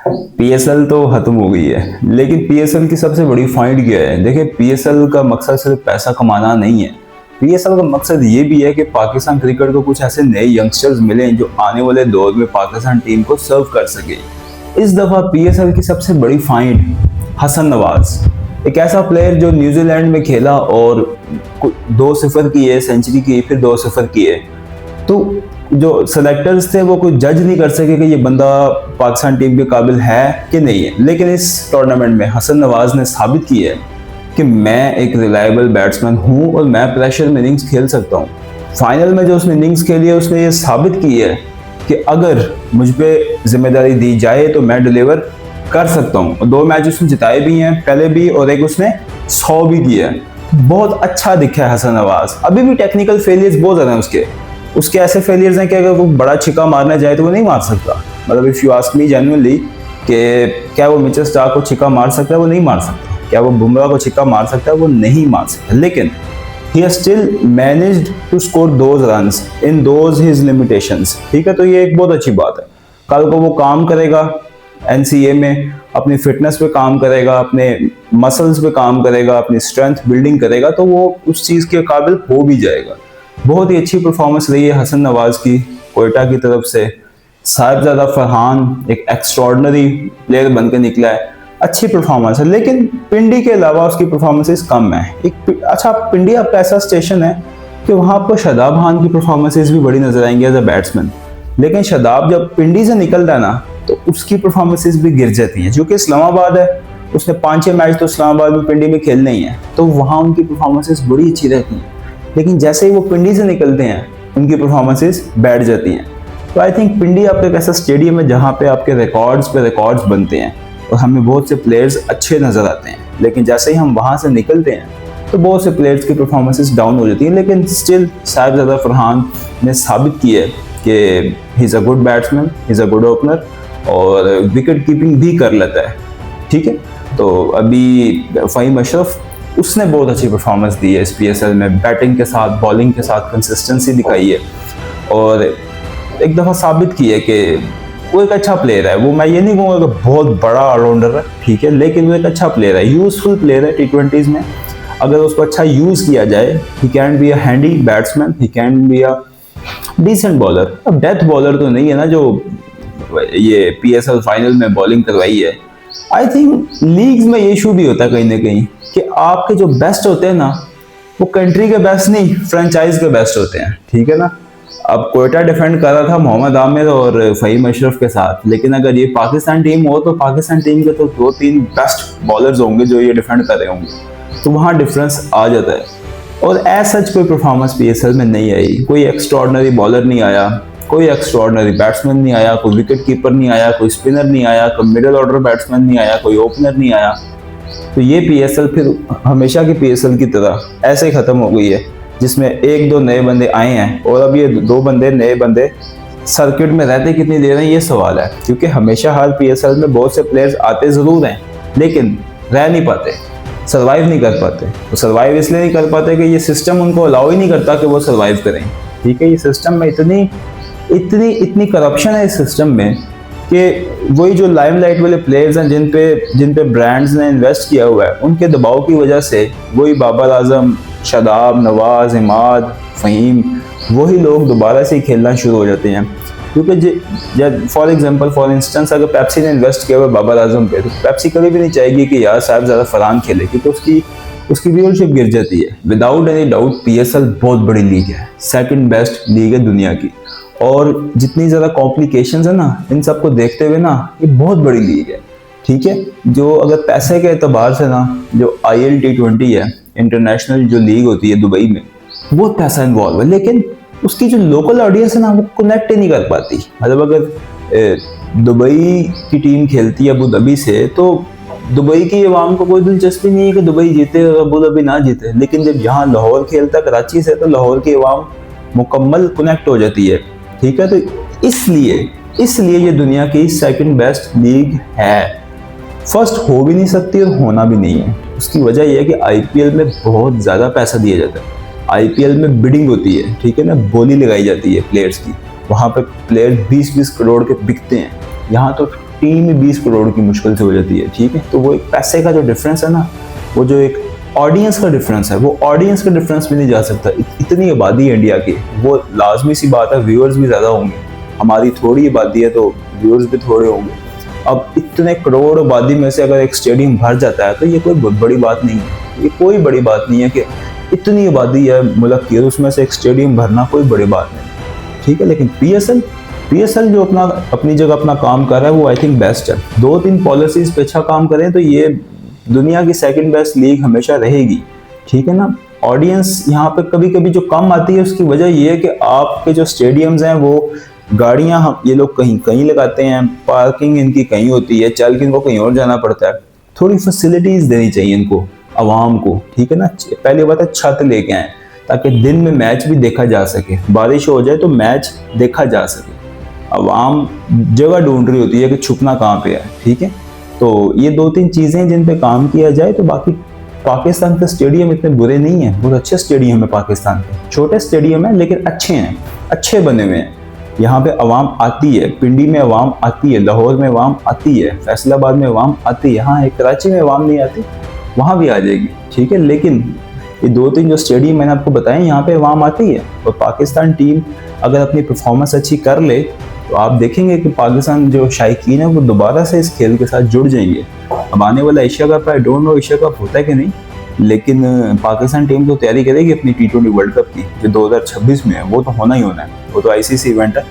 PSL तो खत्म हो गई है, लेकिन पीएसएल की सबसे बड़ी फाइंड क्या है? देखिए, पीएसएल का मकसद सिर्फ पैसा कमाना नहीं है। पीएसएल का मकसद ये भी है कि पाकिस्तान क्रिकेट को कुछ ऐसे नए यंगस्टर्स मिलें जो आने वाले दौर में पाकिस्तान टीम को सर्व कर सके। इस दफा पीएसएल की सबसे बड़ी फाइंड हसन नवाज, एक ऐसा प्लेयर जो न्यूजीलैंड में खेला और 2-0 किए, सेंचुरी की, फिर 2-0 किए। तो जो सेलेक्टर्स थे वो कोई जज नहीं कर सके कि ये बंदा पाकिस्तान टीम के काबिल है कि नहीं है। लेकिन इस टूर्नामेंट में हसन नवाज ने साबित किया है कि मैं एक रिलायबल बैट्समैन हूं और मैं प्रेशर में इनिंग्स खेल सकता हूं। फाइनल में जो उसने इनिंग्स खेली है उसने ये साबित की है कि अगर मुझ पर जिम्मेदारी दी जाए तो मैं डिलीवर कर सकता हूँ। 2 मैच उसने जिताए भी हैं पहले भी, और एक उसने 100 भी किया है। बहुत अच्छा दिखा है हसन नवाज। अभी भी टेक्निकल फेलियर्स बहुत ज़्यादा हैं उसके ऐसे फेलियर्स हैं कि अगर वो बड़ा छिक्का मारना चाहे तो वो नहीं मार सकता। मतलब if you ask me genuinely कि क्या वो मिचेल स्टार्क को छिक्का मार सकता है? वो नहीं मार सकता। क्या वो बुमराह को छिक्का मार सकता है? वो नहीं मार सकता। लेकिन he has still managed to score those runs in those his limitations। ठीक है, तो ये एक बहुत अच्छी बात है। कल को वो काम करेगा एनसीए में, अपनी फिटनेस पे काम करेगा, अपने मसल्स पे काम करेगा, अपनी स्ट्रेंथ बिल्डिंग करेगा, तो वो उस चीज़ के काबिल हो भी जाएगा। बहुत ही अच्छी परफॉर्मेंस रही है हसन नवाज की कोयटा की तरफ से। साहिबजादा फरहान एक एक्स्ट्रॉर्डनरी प्लेयर बन के निकला है, अच्छी परफॉर्मेंस है। लेकिन पिंडी के अलावा उसकी परफॉर्मेंसेस कम है। अच्छा, पिंडी आपका ऐसा स्टेशन है कि वहाँ आपको शादाब खान की परफॉर्मेंसेस भी बड़ी नजर आएंगी एज अ बैट्समैन। लेकिन शादाब जब पिंडी से निकलता है ना तो उसकी परफॉर्मेंसेस भी गिर जाती हैं। क्योंकि इस्लामाबाद है, उसने 5-6 मैच तो इस्लामाबाद में पिंडी में खेलने ही है, तो वहाँ उनकी परफॉर्मेंसेस बड़ी अच्छी रहती हैं। लेकिन जैसे ही वो पिंडी से निकलते हैं उनकी परफॉर्मेंसेस बैठ जाती हैं। तो आई थिंक पिंडी आपका एक ऐसा स्टेडियम है जहाँ पे आपके रिकॉर्ड्स पे रिकॉर्ड्स बनते हैं और हमें बहुत से प्लेयर्स अच्छे नज़र आते हैं। लेकिन जैसे ही हम वहाँ से निकलते हैं तो बहुत से प्लेयर्स की परफॉर्मेंसेस डाउन हो जाती हैं। लेकिन स्टिल साहिबजादा फरहान ने साबित किया है कि he is a good batsman, he is a good opener और विकेट कीपिंग भी कर लेता है। ठीक है, तो अभी फ़हीम अशरफ, उसने बहुत अच्छी परफॉर्मेंस दी है इस पीएसएल में। बैटिंग के साथ बॉलिंग के साथ कंसिस्टेंसी दिखाई है और एक दफ़ा साबित की है कि वो एक अच्छा प्लेयर है। वो मैं ये नहीं कहूँगा कि बहुत बड़ा ऑलराउंडर है, ठीक है, लेकिन वो एक अच्छा प्लेयर है, यूजफुल प्लेयर है T20s में। अगर उसको अच्छा यूज़ किया जाए, he can be a handy batsman, he can be a decent bowler. अब डेथ बॉलर तो नहीं है ना जो ये पीएसएल फाइनल में बॉलिंग करवाई है। आई थिंक लीग्स में ये इशू भी होता है कहीं ना कहीं कि आपके जो बेस्ट होते हैं ना वो कंट्री के बेस्ट नहीं, फ्रेंचाइज के बेस्ट होते हैं। ठीक है ना, अब कोयटा डिफेंड कर रहा था मोहम्मद आमिर और फ़हीम अशरफ के साथ, लेकिन अगर ये पाकिस्तान टीम हो तो पाकिस्तान टीम के तो 2-3 बेस्ट बॉलर्स होंगे जो ये डिफेंड कर रहे होंगे, तो वहाँ डिफरेंस आ जाता है। और एज सच कोई परफॉर्मेंस पीएसएल में नहीं आई, कोई एक्स्ट्रॉर्डनरी बॉलर नहीं आया, कोई एक्स्ट्रॉर्डनरी बैट्समैन नहीं आया, कोई विकेट कीपर नहीं आया, कोई स्पिनर नहीं आया, कोई मिडिल ऑर्डर बैट्समैन नहीं आया, कोई ओपनर नहीं आया। तो ये पीएसएल फिर हमेशा की पीएसएल की तरह ऐसे ही ख़त्म हो गई है, जिसमें 1-2 नए बंदे आए हैं और अब ये 2 नए बंदे सर्किट में रहते कितनी देर हैं ये सवाल है। क्योंकि हमेशा हर पीएसएल में बहुत से प्लेयर्स आते ज़रूर हैं लेकिन रह नहीं पाते, सर्वाइव नहीं कर पाते। तो सर्वाइव इसलिए नहीं कर पाते कि ये सिस्टम उनको अलाउ ही नहीं करता कि वो सर्वाइव करें। ठीक है, ये सिस्टम में इतनी करप्शन है इस सिस्टम में कि वही जो लाइमलाइट वाले प्लेयर्स हैं जिन पे ब्रांड्स ने इन्वेस्ट किया हुआ है, उनके दबाव की वजह से वही बाबर आजम, शादाब, नवाज, इमाद, फ़हीम, वही लोग दोबारा से खेलना शुरू हो जाते हैं। क्योंकि फॉर एग्जांपल, फॉर इंस्टेंस, अगर पेप्सी ने इन्वेस्ट किया हुआ बाबर आजम पे, तो पेप्सी कभी भी नहीं चाहेगी कि यार साहिबजादा फरहान खेले, क्योंकि उसकी व्यूअरशिप गिर जाती है। विदाउट एनी डाउट पीएसएल बहुत बड़ी लीग है, सेकंड बेस्ट लीग है दुनिया की, और जितनी ज़्यादा कॉम्प्लिकेशंस है ना, इन सबको देखते हुए ना ये बहुत बड़ी लीग है। ठीक है, जो अगर पैसे के एतबार से ना, जो IL T20 है, इंटरनेशनल जो लीग होती है दुबई में, बहुत पैसा इन्वॉल्व है, लेकिन उसकी जो लोकल ऑडियंस है ना वो कनेक्ट ही नहीं कर पाती। मतलब अगर दुबई की टीम खेलती है अबू धाबी से, तो दुबई की आवाम को कोई दिलचस्पी नहीं है कि दुबई जीते और अबू धाबी ना जीते। लेकिन जब यहाँ लाहौर खेलता है कराची से, तो लाहौर की आवाम मुकम्मल कनेक्ट हो जाती है। ठीक है, तो इसलिए ये दुनिया की सेकंड बेस्ट लीग है। फर्स्ट हो भी नहीं सकती और होना भी नहीं है। उसकी वजह यह है कि IPL में बहुत ज़्यादा पैसा दिया जाता है। IPL में बिडिंग होती है, ठीक है ना, बोली लगाई जाती है प्लेयर्स की। वहाँ पे प्लेयर 20-20 करोड़ के बिकते हैं। यहाँ तो टीम ही 20 करोड़ की मुश्किल से हो जाती है, ठीक है। तो वो एक पैसे का जो डिफरेंस है ना, वो जो एक ऑडियंस का डिफरेंस है, वो ऑडियंस का डिफरेंस भी नहीं जा सकता। इतनी आबादी है इंडिया की, वो लाजमी सी बात है व्यूअर्स भी ज़्यादा होंगे। हमारी थोड़ी आबादी है तो व्यूअर्स भी थोड़े होंगे। अब इतने करोड़ आबादी में से अगर एक स्टेडियम भर जाता है तो ये कोई बहुत बड़ी बात नहीं है। ये कोई बड़ी बात नहीं है कि इतनी आबादी है मुल्क की, उसमें से एक स्टेडियम भरना कोई बड़ी बात नहीं, ठीक है। लेकिन पीएसएल जो अपनी जगह अपना काम कर रहा है वो आई थिंक बेस्ट है। 2-3 पॉलिसीज पे अच्छा काम करें तो ये दुनिया की सेकंड बेस्ट लीग हमेशा रहेगी, ठीक है ना। ऑडियंस यहाँ पे कभी कभी जो कम आती है उसकी वजह ये है कि आपके जो स्टेडियम्स हैं वो गाड़ियां ये लोग कहीं कहीं लगाते हैं, पार्किंग इनकी कहीं होती है, चल के इनको कहीं और जाना पड़ता है। थोड़ी फैसिलिटीज देनी चाहिए इनको, आवाम को, ठीक है ना। पहली बात है छत लेके आए ताकि दिन में मैच भी देखा जा सके, बारिश हो जाए तो मैच देखा जा सके। आवाम जगह ढूंढ रही होती है कि छुपना कहाँ पे है, ठीक है। तो ये 2-3 चीजें जिन पे काम किया जाए तो बाकी पाकिस्तान के स्टेडियम इतने बुरे नहीं है, बहुत अच्छे स्टेडियम है पाकिस्तान के। छोटे स्टेडियम है लेकिन अच्छे हैं, अच्छे बने हुए हैं। यहाँ पे आवाम आती है, पिंडी में आवाम आती है, लाहौर में आवाम आती है, फैसलाबाद में आवाम आती है। हाँ, एक कराची में आवाम नहीं आती, वहाँ भी आ जाएगी, ठीक है। लेकिन ये 2-3 जो स्टेडियम मैंने आपको बताए यहाँ पे आवाम आती है। और पाकिस्तान टीम अगर अपनी परफॉर्मेंस अच्छी कर ले तो आप देखेंगे कि पाकिस्तान जो शायकीन है वो दोबारा से इस खेल के साथ जुड़ जाएंगे। अब आने वाला Asia cup, I don't know Asia cup होता है कि नहीं, लेकिन पाकिस्तान टीम तो तैयारी करेगी अपनी T20 वर्ल्ड कप की जो 2026 में है। वो तो होना ही होना है, वो तो ICC इवेंट है,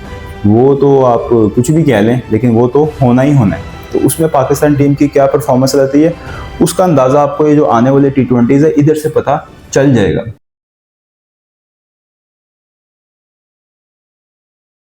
वो तो आप कुछ भी कह लें लेकिन वो तो होना ही होना है। तो उसमें पाकिस्तान टीम की क्या परफॉर्मेंस रहती है उसका अंदाज़ा आपको ये जो आने वाले T20s है इधर से पता चल जाएगा।